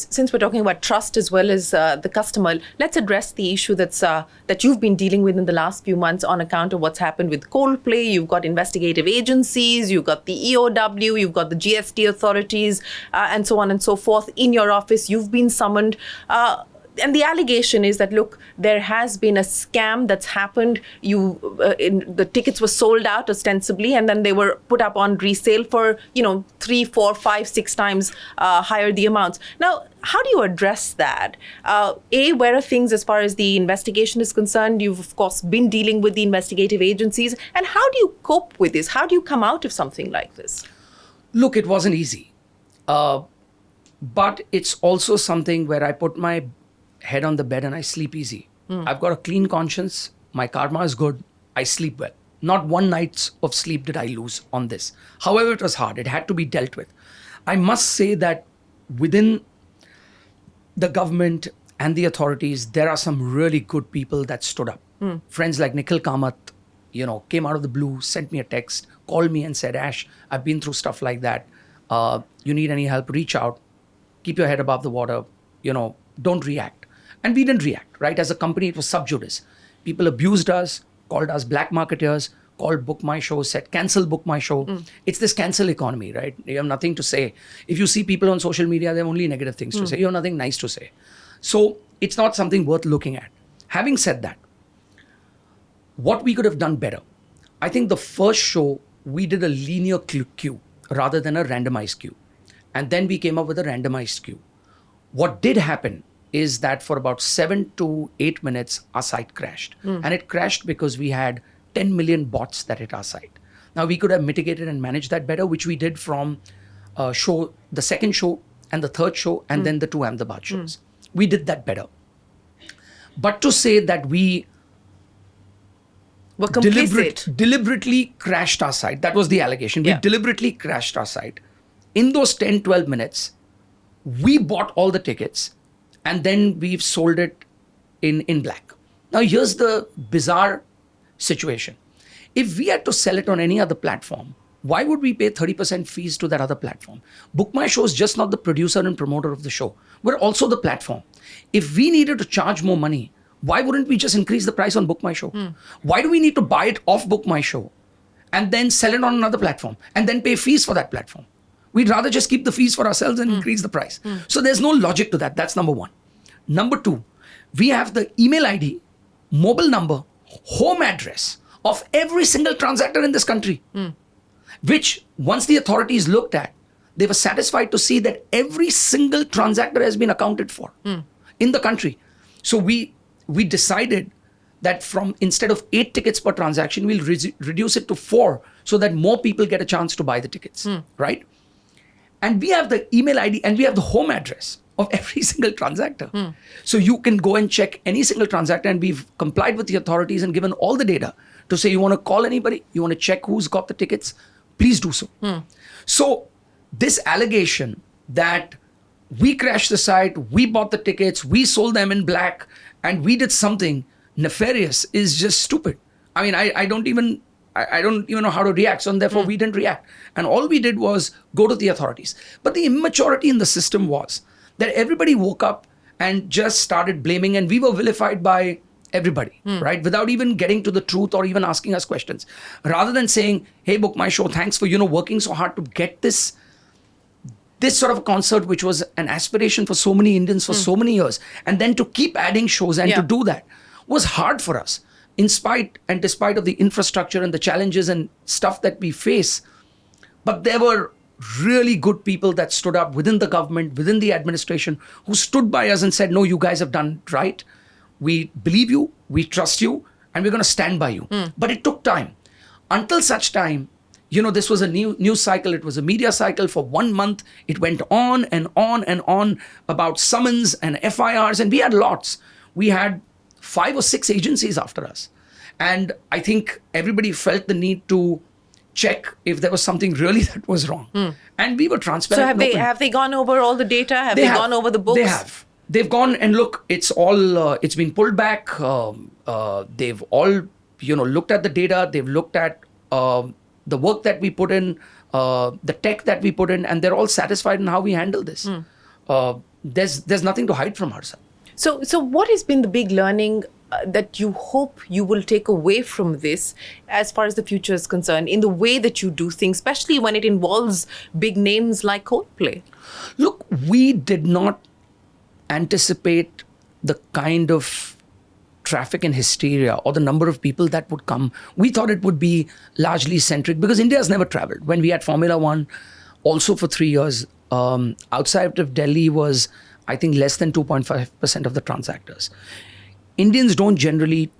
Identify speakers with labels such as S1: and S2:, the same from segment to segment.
S1: since we're talking about trust as well as the customer, let's address the issue that you've been dealing with in the last few months on account of what's happened with Coldplay. You've got investigative agencies, you've got the EOW, you've got the GST authorities, and so on and so forth in your office. You've been summoned. And the allegation is that, look, there has been a scam that's happened. The tickets were sold out ostensibly, and then they were put up on resale for, 3, 4, 5, 6 times higher the amounts. Now, how do you address that? Where are things as far as the investigation is concerned? You've, of course, been dealing with the investigative agencies. And how do you cope with this? How do you come out of something like this?
S2: Look, it wasn't easy. But it's also something where I put my head on the bed and I sleep easy. I've got a clean conscience. My karma is good. I sleep well. Not one night of sleep did I lose on this. However, it was hard. It had to be dealt with. I must say that within the government and the authorities, there are some really good people that stood up. Friends like Nikhil Kamath, came out of the blue, sent me a text, called me and said, Ash, I've been through stuff like that. You need any help, reach out. Keep your head above the water. Don't react. And we didn't react, right? As a company, it was sub judice. People abused us, called us black marketeers, called BookMyShow, said, cancel BookMyShow. It's this cancel economy, right? You have nothing to say. If you see people on social media, they have only negative things to say. You have nothing nice to say. So it's not something worth looking at. Having said that, what we could have done better, I think the first show, we did a linear queue rather than a randomized queue. And then we came up with a randomized queue. What did happen is that for about 7 to 8 minutes, our site crashed. And it crashed because we had 10 million bots that hit our site. Now, we could have mitigated and managed that better, which we did from the second show and the third show, and then the 2 Ahmedabad shows. We did that better. But to say that we
S1: were
S2: deliberately crashed our site, that was the allegation. We deliberately crashed our site. In those 10, 12 minutes, we bought all the tickets, and then we've sold it in black. Now, here's the bizarre situation. If we had to sell it on any other platform, why would we pay 30% fees to that other platform? BookMyShow is just not the producer and promoter of the show. We're also the platform. If we needed to charge more money, why wouldn't we just increase the price on BookMyShow? Why do we need to buy it off BookMyShow and then sell it on another platform and then pay fees for that platform? We'd rather just keep the fees for ourselves and increase the price. So there's no logic to that. That's number one. Number two, we have the email ID, mobile number, home address of every single transactor in this country, which once the authorities looked at, they were satisfied to see that every single transactor has been accounted for in the country. So we decided that instead of 8 tickets per transaction, we'll reduce it to 4 so that more people get a chance to buy the tickets, right? And we have the email ID and we have the home address of every single transactor. So you can go and check any single transactor, and we've complied with the authorities and given all the data to say, you want to call anybody, you want to check who's got the tickets, please do so. So this allegation that we crashed the site, we bought the tickets, we sold them in black, and we did something nefarious is just stupid. I mean, I don't even know how to react. So therefore, we didn't react. And all we did was go to the authorities. But the immaturity in the system was that everybody woke up and just started blaming, and we were vilified by everybody, right? Without even getting to the truth or even asking us questions. Rather than saying, hey, BookMyShow, thanks for, working so hard to get this sort of a concert, which was an aspiration for so many Indians for so many years. And then to keep adding shows and to do that was hard for us. In spite and despite of the infrastructure and the challenges and stuff that we face. But there were really good people that stood up within the government, within the administration, who stood by us and said, no, you guys have done right. We believe you, we trust you, and we're going to stand by you. But it took time. Until such time, this was a news cycle. It was a media cycle for 1 month. It went on and on and on about summons and FIRs, and we had lots. We had 5 or 6 agencies after us. And I think everybody felt the need to check if there was something really that was wrong. And we were transparent.
S1: So have they gone over all the data? Have they gone over the books?
S2: They have. They've gone and look, it's all, it's been pulled back. They've all, looked at the data. They've looked at the work that we put in, the tech that we put in, and they're all satisfied in how we handle this. there's nothing to hide from her side.
S1: So what has been the big learning that you hope you will take away from this as far as the future is concerned in the way that you do things, especially when it involves big names like Coldplay?
S2: Look, we did not anticipate the kind of traffic and hysteria or the number of people that would come. We thought it would be largely centric because India has never traveled. When we had Formula One, also for 3 years, outside of Delhi was, I think, less than 2.5% of the transactors. Indians don't generally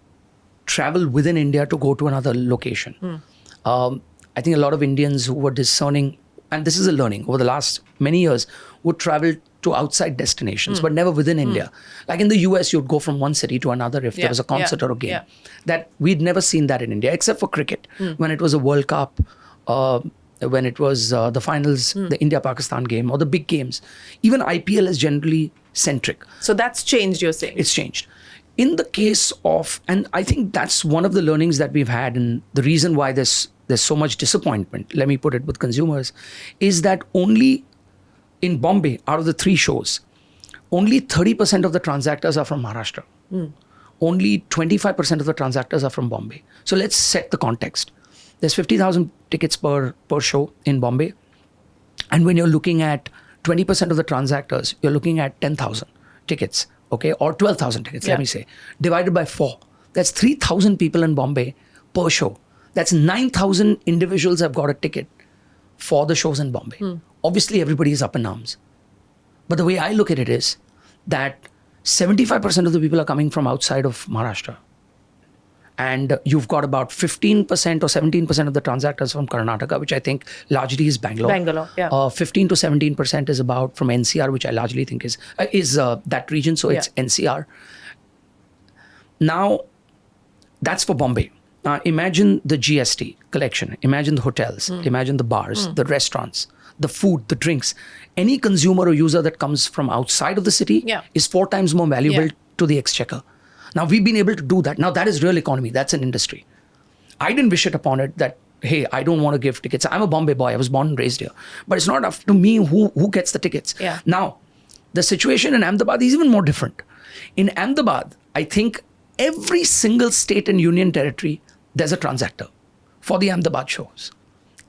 S2: travel within India to go to another location. I think a lot of Indians who were discerning, and this is a learning over the last many years, would travel to outside destinations, but never within India. Like in the US, you'd go from one city to another if there was a concert or a game. That we'd never seen that in India, except for cricket, when it was a World Cup, when it was the finals, the India-Pakistan game, or the big games. Even IPL is generally centric.
S1: So that's changed, you're saying?
S2: It's changed. In the case of, and I think that's one of the learnings that we've had, and the reason why there's so much disappointment, let me put it, with consumers, is that only in Bombay, out of the 3 shows, only 30% of the transactors are from Maharashtra. Only 25% of the transactors are from Bombay. So let's set the context. There's 50,000 tickets per show in Bombay. And when you're looking at 20% of the transactors, you're looking at 10,000 tickets, okay? Or 12,000 tickets, let me say, divided by 4. That's 3,000 people in Bombay per show. That's 9,000 individuals have got a ticket for the shows in Bombay. Obviously, everybody is up in arms. But the way I look at it is that 75% of the people are coming from outside of Maharashtra. And you've got about 15% or 17% of the transactors from Karnataka, which I think largely is Bangalore. 15 to 17% is about from NCR, which I largely think is that region. So it's NCR. Now, that's for Bombay. Imagine the GST collection. Imagine the hotels. Imagine the bars, the restaurants, the food, the drinks. Any consumer or user that comes from outside of the city is 4 times more valuable to the exchequer. Now, we've been able to do that. Now, that is real economy. That's an industry. I didn't wish it upon it that, hey, I don't want to give tickets. I'm a Bombay boy. I was born and raised here. But it's not up to me who gets the tickets. Now, the situation in Ahmedabad is even more different. In Ahmedabad, I think every single state and union territory, there's a transactor for the Ahmedabad shows.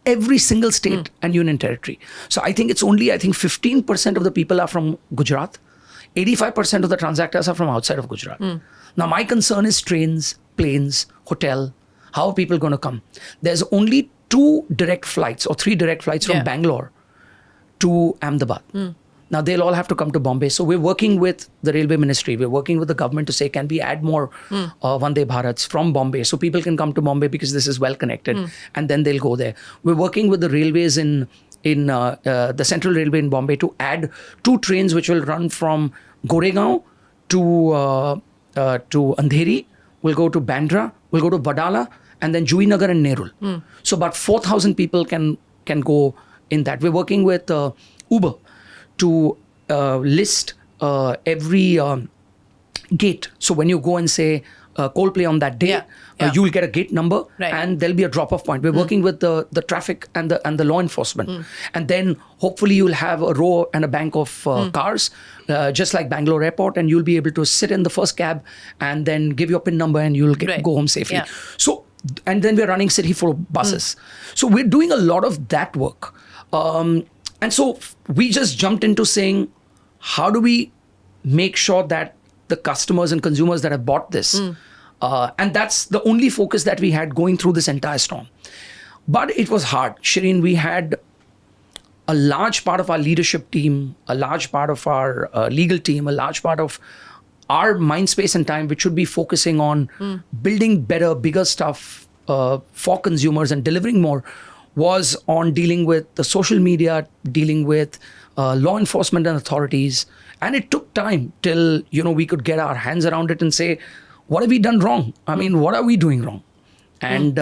S2: Every single state and union territory. So I think it's only, 15% of the people are from Gujarat. 85% of the transactors are from outside of Gujarat. Now, my concern is trains, planes, hotel. How are people going to come? There's only 2 direct flights or 3 direct flights from Bangalore to Ahmedabad. Now, they'll all have to come to Bombay. So we're working with the Railway Ministry. We're working with the government to say, can we add more Vande Bharats from Bombay so people can come to Bombay because this is well connected and then they'll go there. We're working with the railways in the Central Railway in Bombay to add 2 trains which will run from Goregaon to Andheri. We'll go to Bandra. We'll go to Vadala and then Juinagar and Nerul. So about 4,000 people can go in that. We're working with Uber to list every gate. So when you go and say Coldplay on that day, you will get a gate number and there'll be a drop-off point. We're working with the traffic and the law enforcement. And then hopefully you'll have a row and a bank of cars, just like Bangalore Airport, and you'll be able to sit in the first cab and then give your PIN number and you'll go home safely. So, and then we're running city full of buses. So we're doing a lot of that work. And so we just jumped into saying, how do we make sure that the customers and consumers that have bought this, and that's the only focus that we had going through this entire storm. But it was hard. Shireen, we had a large part of our leadership team, a large part of our legal team, a large part of our mind space and time, which should be focusing on building better, bigger stuff for consumers and delivering more, was on dealing with the social media, dealing with law enforcement and authorities. And it took time till, we could get our hands around it and say, what have we done wrong? I mean, what are we doing wrong? And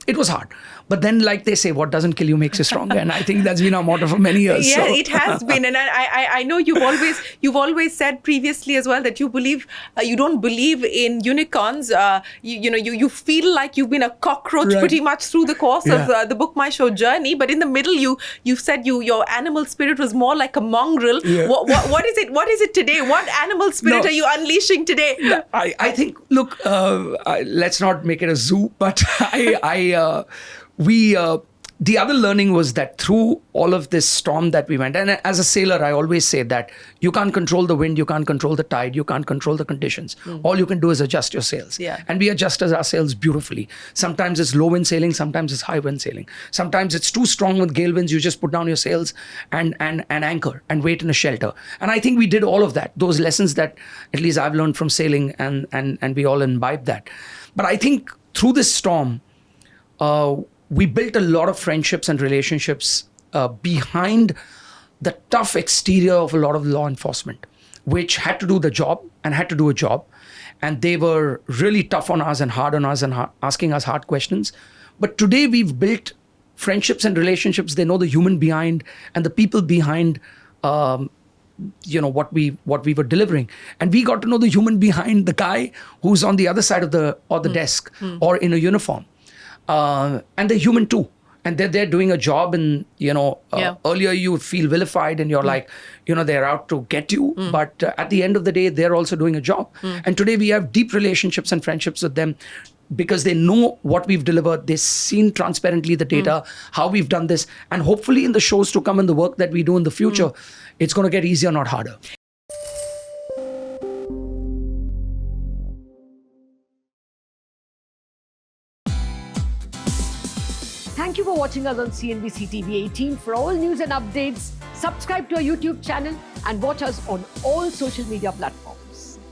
S2: it was hard. But then, like they say, what doesn't kill you makes you stronger. And I think that's been our motto for many years.
S1: Yeah,
S2: so.
S1: it has been, and I know you've always said previously as well that you believe you don't believe in unicorns. You feel like you've been a cockroach pretty much through the course of the Book My Show journey, but in the middle you've said your animal spirit was more like a mongrel.
S2: Yeah.
S1: What is it? What is it today? What animal spirit are you unleashing today?
S2: I think, look, let's not make it a zoo, but the other learning was that through all of this storm that we went, and as a sailor, I always say that you can't control the wind, you can't control the tide, you can't control the conditions. All you can do is adjust your sails.
S1: Yeah.
S2: And we adjust our sails beautifully. Sometimes it's low wind sailing, sometimes it's high wind sailing. Sometimes it's too strong with gale winds, you just put down your sails and anchor and wait in a shelter. And I think we did all of that. Those lessons that at least I've learned from sailing, and we all imbibed that. But I think through this storm, we built a lot of friendships and relationships behind the tough exterior of a lot of law enforcement, which had to do the job and had to do a job. And they were really tough on us and hard on us and asking us hard questions. But today we've built friendships and relationships. They know the human behind and the people behind what we were delivering. And we got to know the human behind the guy who's on the other side of the desk or in a uniform. And they're human too. And they're doing a job, and, earlier you would feel vilified and you're like, they're out to get you. But at the end of the day, they're also doing a job. And today we have deep relationships and friendships with them because they know what we've delivered. They've seen transparently the data, how we've done this. And hopefully in the shows to come and the work that we do in the future, it's going to get easier, not harder.
S3: Thank you for watching us on CNBC TV18. For all news and updates, subscribe to our YouTube channel and watch us on all social media platforms.